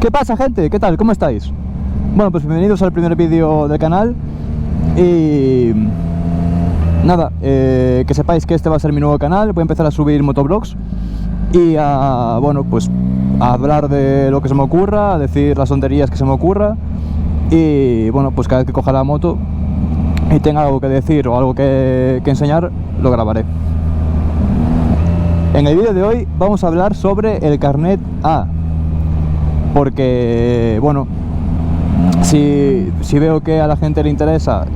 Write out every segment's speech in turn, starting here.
¿Qué pasa, gente? ¿Qué tal? ¿Cómo estáis? Bueno, pues bienvenidos al primer vídeo del canal. Y nada, que sepáis que este va a ser mi nuevo canal. Voy a empezar a subir motovlogs y bueno, pues a hablar de lo que se me ocurra, a decir las tonterías que se me ocurra. Y bueno, pues cada vez que coja la moto y tenga algo que decir o algo que enseñar, lo grabaré. En el vídeo de hoy vamos a hablar sobre el carnet A, porque bueno, si veo que a la gente le interesa,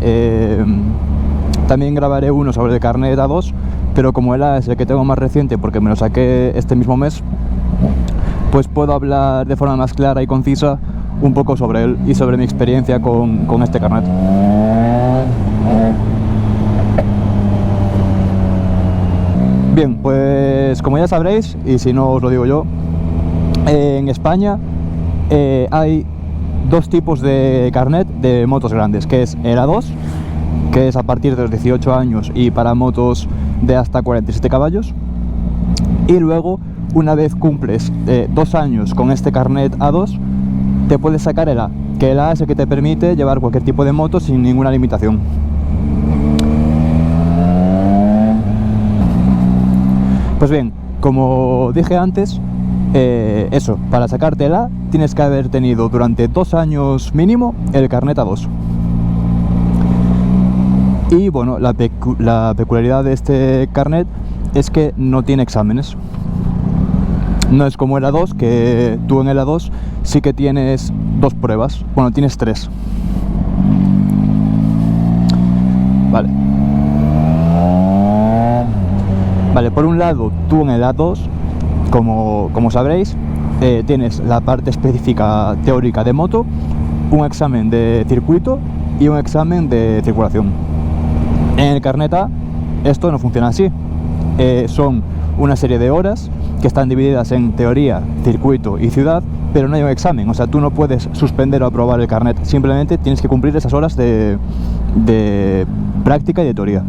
también grabaré uno sobre el carnet A2, pero como el A es el que tengo más reciente porque me lo saqué este mismo mes, pues puedo hablar de forma más clara y concisa un poco sobre él y sobre mi experiencia con este carnet. Bien, pues como ya sabréis, y si no os lo digo yo, en España hay dos tipos de carnet de motos grandes, que es el A2, que es a partir de los 18 años y para motos de hasta 47 caballos, y luego, una vez cumples 2 años con este carnet A2, te puedes sacar el A, que el A es el que te permite llevar cualquier tipo de moto sin ninguna limitación. Pues bien, como dije antes, eso, para sacarte el A tienes que haber tenido durante 2 años mínimo el carnet A2. Y bueno, la peculiaridad de este carnet es que no tiene exámenes. No es como el A2, que tú en el A2 sí que tienes 2 pruebas. Bueno, tienes 3. Vale, por un lado, tú en el A2, como sabréis, tienes la parte específica teórica de moto, un examen de circuito y un examen de circulación. En el carnet A esto no funciona así. Son una serie de horas que están divididas en teoría, circuito y ciudad, pero no hay un examen. O sea, tú no puedes suspender o aprobar el carnet, simplemente tienes que cumplir esas horas de práctica y de teoría.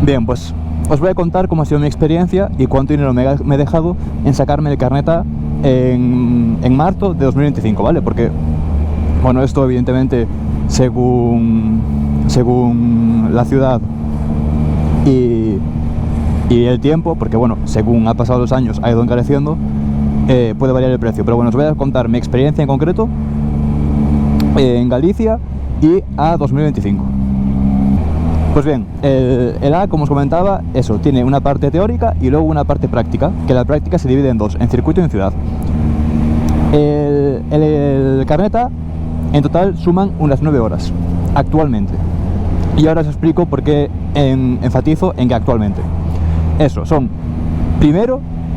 Bien, pues os voy a contar cómo ha sido mi experiencia y cuánto dinero me he dejado en sacarme el carnet A en marzo de 2025, ¿vale? Porque, bueno, esto evidentemente según la ciudad y el tiempo, porque bueno, según ha pasado los años ha ido encareciendo, puede variar el precio. Pero bueno, os voy a contar mi experiencia en concreto en Galicia y a 2025. Pues bien, el A, como os comentaba, eso, tiene una parte teórica y luego una parte práctica, que la práctica se divide en dos, en circuito y en ciudad. El carnet A, en total, suman unas 9 horas, actualmente. Y ahora os explico por qué enfatizo en que actualmente. Eso, son,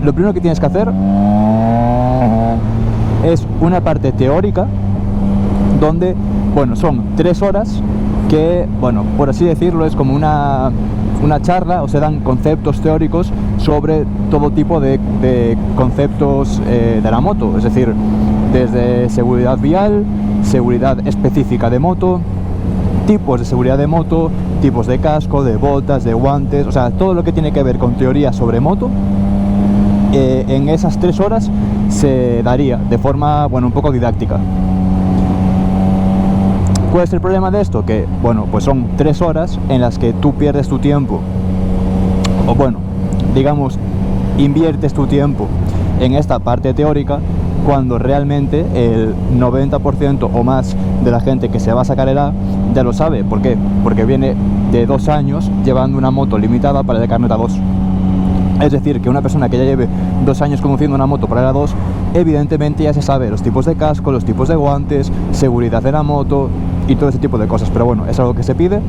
lo primero que tienes que hacer es una parte teórica, donde, bueno, son 3 horas, que, bueno, por así decirlo, es como una charla, o se dan conceptos teóricos sobre todo tipo de conceptos de la moto, es decir, desde seguridad vial, seguridad específica de moto, tipos de seguridad de moto, tipos de casco, de botas, de guantes, o sea, todo lo que tiene que ver con teoría sobre moto, en esas 3 horas se daría de forma, bueno, un poco didáctica. ¿Cuál es el problema de esto? Que, bueno, pues son 3 horas en las que tú pierdes tu tiempo, o bueno, digamos, inviertes tu tiempo en esta parte teórica, cuando realmente el 90% o más de la gente que se va a sacar el A ya lo sabe. ¿Por qué? Porque viene de 2 años llevando una moto limitada para el carnet A2. Es decir, que una persona que ya lleve 2 años conduciendo una moto para el A2, evidentemente ya se sabe los tipos de casco, los tipos de guantes, seguridad de la moto y todo ese tipo de cosas. Pero bueno, es algo que se pide,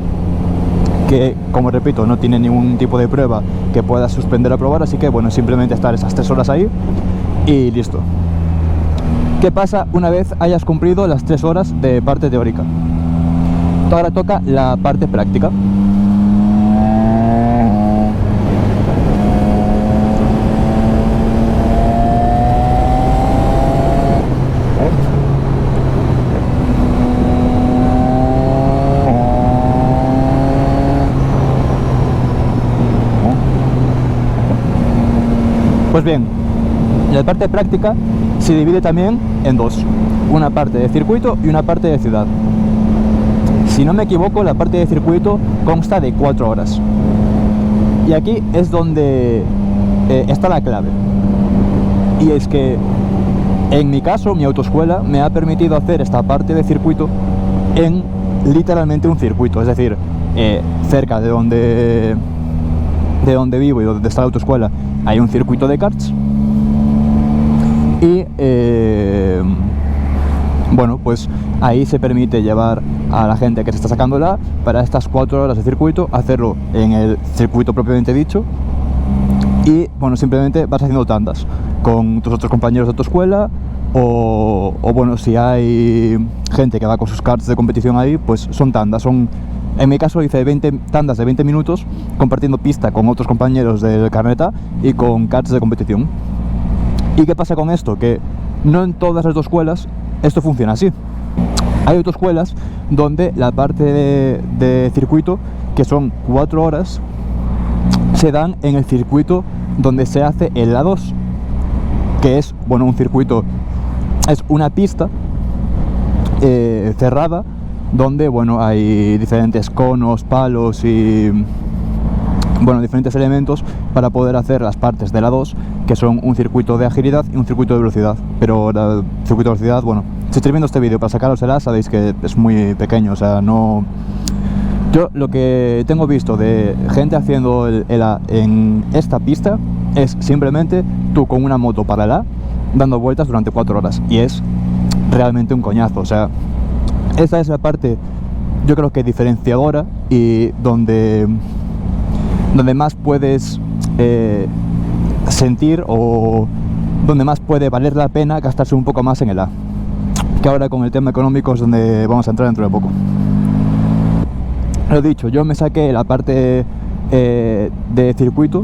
que, como repito, no tiene ningún tipo de prueba que pueda suspender o aprobar, así que bueno, simplemente estar esas 3 horas ahí y listo. ¿Qué pasa una vez hayas cumplido las 3 horas de parte teórica? Ahora toca la parte práctica. Pues bien, la parte práctica se divide también en dos, una parte de circuito y una parte de ciudad. Si no me equivoco, la parte de circuito consta de 4 horas. Y aquí es donde está la clave. Y es que, en mi caso, mi autoescuela me ha permitido hacer esta parte de circuito en literalmente un circuito. Es decir, cerca de donde vivo y donde está la autoescuela hay un circuito de karts. Y bueno, pues ahí se permite llevar a la gente que se está sacándola para estas 4 horas de circuito, hacerlo en el circuito propiamente dicho. Y bueno, simplemente vas haciendo tandas con tus otros compañeros de autoescuela, o bueno, si hay gente que va con sus karts de competición ahí, pues son tandas. En mi caso hice 20 tandas de 20 minutos compartiendo pista con otros compañeros del carnet A y con karts de competición. ¿Y qué pasa con esto? Que no en todas las autoescuelas esto funciona así. Hay autoescuelas donde la parte de circuito, que son 4 horas, se dan en el circuito donde se hace el A2, que es, bueno, un circuito, es una pista cerrada, donde, bueno, hay diferentes conos, palos y, bueno, diferentes elementos para poder hacer las partes del A2, que son un circuito de agilidad y un circuito de velocidad. Pero el circuito de velocidad, bueno, si estáis viendo este vídeo para sacaros el A, sabéis que es muy pequeño, o sea, no... Yo lo que tengo visto de gente haciendo el A en esta pista es simplemente tú con una moto para el A dando vueltas durante 4 horas, y es realmente un coñazo. O sea, esa es la parte, yo creo que diferenciadora, y donde más puedes sentir, o donde más puede valer la pena gastarse un poco más en el A, que ahora con el tema económico es donde vamos a entrar dentro de poco. Lo dicho, yo me saqué la parte de circuito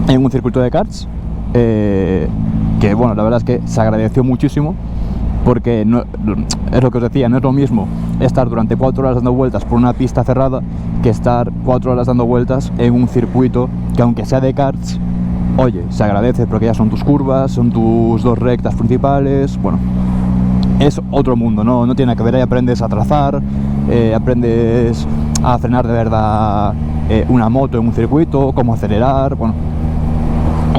en un circuito de karts, que bueno, la verdad es que se agradeció muchísimo, porque no, es lo que os decía, no es lo mismo estar durante 4 horas dando vueltas por una pista cerrada que estar 4 horas dando vueltas en un circuito que, aunque sea de karts, oye, se agradece porque ya son tus curvas, son tus 2 rectas principales, bueno, es otro mundo, no tiene que ver. Ahí aprendes a trazar, aprendes a frenar de verdad una moto en un circuito, cómo acelerar, bueno,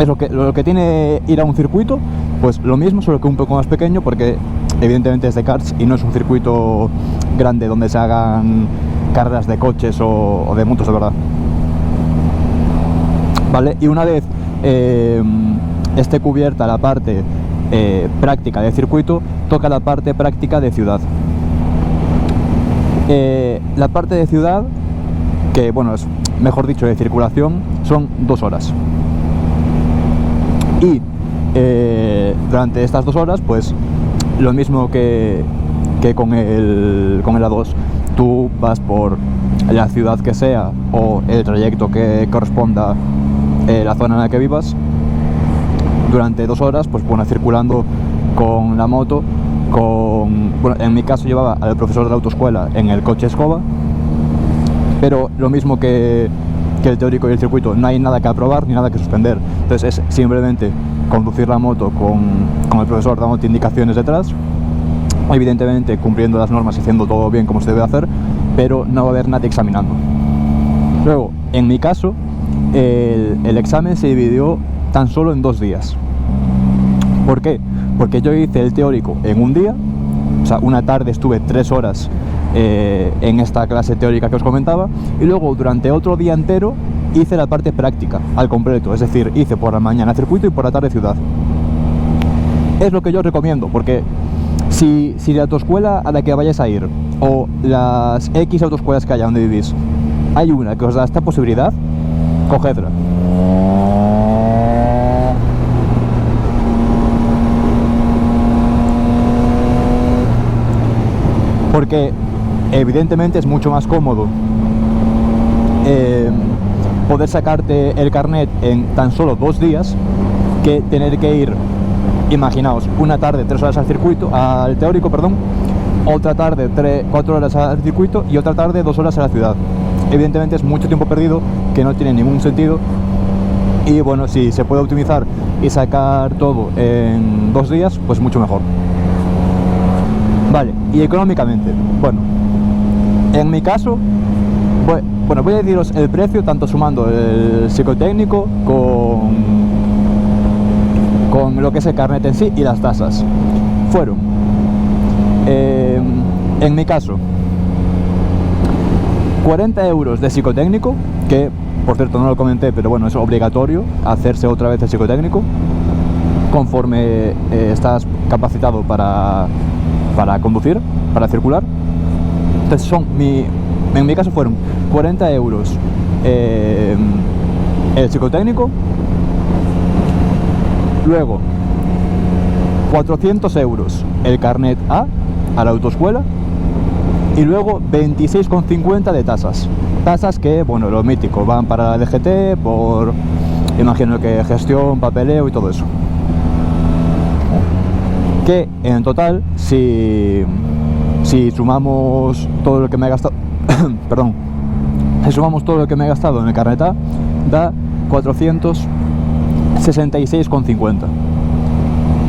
es lo que tiene ir a un circuito, pues lo mismo, solo que un poco más pequeño, porque evidentemente es de karts y no es un circuito grande donde se hagan carreras de coches o de motos de verdad. Vale, y una vez esté cubierta la parte práctica de circuito, toca la parte práctica de ciudad. La parte de ciudad, que bueno, es mejor dicho de circulación, son 2 horas. Y durante estas 2 horas, pues lo mismo que con el A2, tú vas por la ciudad que sea o el trayecto que corresponda la zona en la que vivas. Durante 2 horas, pues bueno, circulando con la moto, bueno, en mi caso llevaba al profesor de la autoescuela en el coche escoba, pero lo mismo que el teórico y el circuito, no hay nada que aprobar ni nada que suspender. Entonces es simplemente conducir la moto con el profesor dándote indicaciones detrás, evidentemente cumpliendo las normas y haciendo todo bien como se debe hacer, pero no va a haber nadie examinando. Luego, en mi caso, el examen se dividió tan solo en 2 días. ¿Por qué? Porque yo hice el teórico en un día, o sea, una tarde estuve 3 horas en esta clase teórica que os comentaba, y luego durante otro día entero hice la parte práctica al completo, es decir, hice por la mañana circuito y por la tarde ciudad. Es lo que yo os recomiendo, porque si la autoescuela a la que vayáis a ir, o las X autoescuelas que haya donde vivís, hay una que os da esta posibilidad, cogedla. Porque evidentemente es mucho más cómodo poder sacarte el carnet en tan solo 2 días que tener que ir, imaginaos, una tarde 3 horas al circuito, al teórico, perdón, otra tarde 4 horas al circuito y otra tarde 2 horas a la ciudad. Evidentemente es mucho tiempo perdido que no tiene ningún sentido, y bueno, si se puede optimizar y sacar todo en 2 días, pues mucho mejor. Vale, y económicamente, bueno, en mi caso, bueno, voy a deciros el precio, tanto sumando el psicotécnico con lo que es el carnet en sí y las tasas. Fueron, en mi caso, 40 euros de psicotécnico, que por cierto no lo comenté, pero bueno, es obligatorio hacerse otra vez el psicotécnico conforme estás capacitado para conducir, para circular. Entonces en mi caso fueron 40 euros el psicotécnico, luego 400 euros el carnet A la autoescuela, y luego 26,50 de tasas. Tasas que, bueno, lo mítico, van para la DGT, por, imagino que gestión, papeleo y todo eso. Que en total, si sumamos todo lo que me he gastado, perdón, si sumamos todo lo que me he gastado en el carnet A, da 466,50.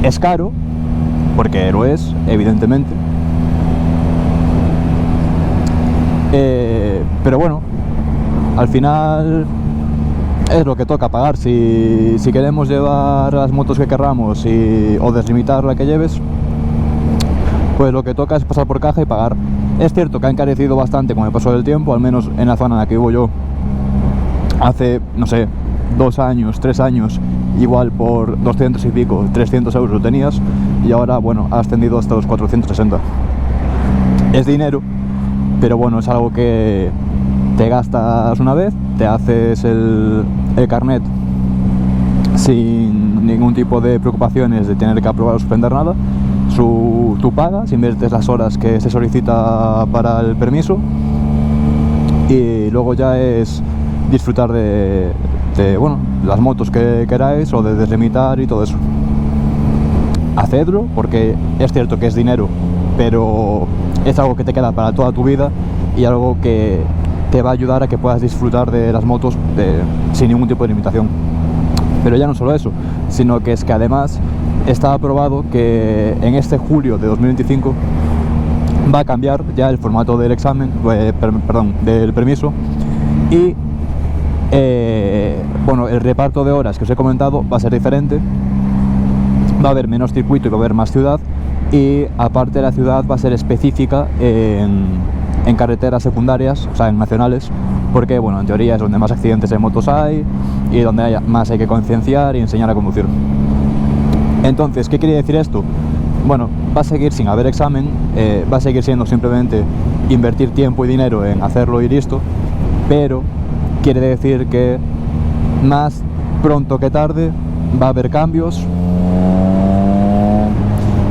Es caro, porque lo es, evidentemente. Pero bueno, al final es lo que toca pagar. Si queremos llevar las motos que querramos o deslimitar la que lleves, pues lo que toca es pasar por caja y pagar. Es cierto que ha encarecido bastante con el paso del tiempo, al menos en la zona en la que vivo yo. Hace, no sé, 2 años, 3 años, igual por 200 y pico, 300 euros lo tenías, y ahora, bueno, ha ascendido hasta los 460. Es dinero, pero bueno, es algo que te gastas una vez, te haces el carnet sin ningún tipo de preocupaciones de tener que aprobar o suspender nada. Tú pagas, inviertes las horas que se solicita para el permiso, y luego ya es disfrutar de bueno, las motos que queráis, o de deslimitar y todo eso. Hacedlo, porque es cierto que es dinero, pero es algo que te queda para toda tu vida y algo que te va a ayudar a que puedas disfrutar de las motos sin ningún tipo de limitación. Pero ya no solo eso, sino que es que además está aprobado que en este julio de 2025 va a cambiar ya el formato del examen, del permiso, y bueno, el reparto de horas que os he comentado va a ser diferente. Va a haber menos circuito y va a haber más ciudad, y aparte la ciudad va a ser específica en carreteras secundarias, o sea, en nacionales, porque bueno, en teoría es donde más accidentes de motos hay y donde más hay que concienciar y enseñar a conducir. Entonces, ¿qué quiere decir esto? Bueno, va a seguir sin haber examen, va a seguir siendo simplemente invertir tiempo y dinero en hacerlo y listo, pero quiere decir que más pronto que tarde va a haber cambios,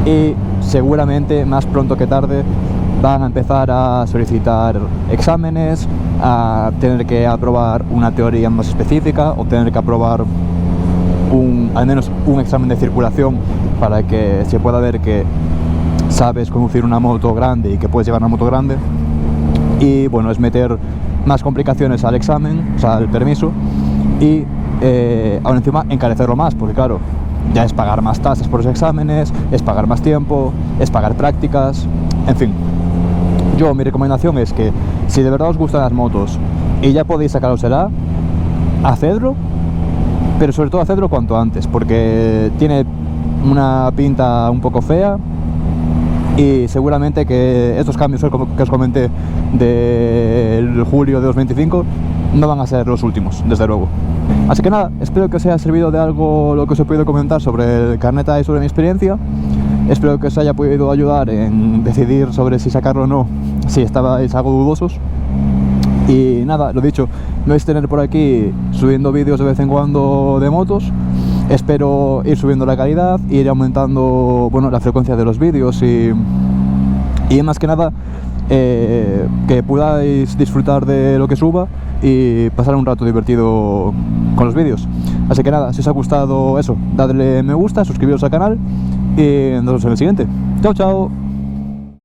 y seguramente más pronto que tarde van a empezar a solicitar exámenes, a tener que aprobar una teoría más específica, o tener que aprobar al menos un examen de circulación para que se pueda ver que sabes conducir una moto grande y que puedes llevar una moto grande. Y bueno, es meter más complicaciones al examen, o sea, al permiso, y aún encima encarecerlo más, porque claro, ya es pagar más tasas por los exámenes, es pagar más tiempo, es pagar prácticas, en fin. Mi recomendación es que si de verdad os gustan las motos y ya podéis sacaros el A, hacedlo, pero sobre todo hacedlo cuanto antes, porque tiene una pinta un poco fea, y seguramente que estos cambios que os comenté del julio de 2025 no van a ser los últimos, desde luego. Así que nada, espero que os haya servido de algo lo que os he podido comentar sobre el carnet A y sobre mi experiencia. Espero que os haya podido ayudar en decidir sobre si sacarlo o no, si estabais algo dudosos. Y nada, lo dicho, me vais a tener por aquí subiendo vídeos de vez en cuando de motos. Espero ir subiendo la calidad, ir aumentando, bueno, la frecuencia de los vídeos, y más que nada que podáis disfrutar de lo que suba y pasar un rato divertido con los vídeos. Así que nada, si os ha gustado eso, dadle me gusta, suscribiros al canal, y nos vemos en el siguiente. Chao, chao.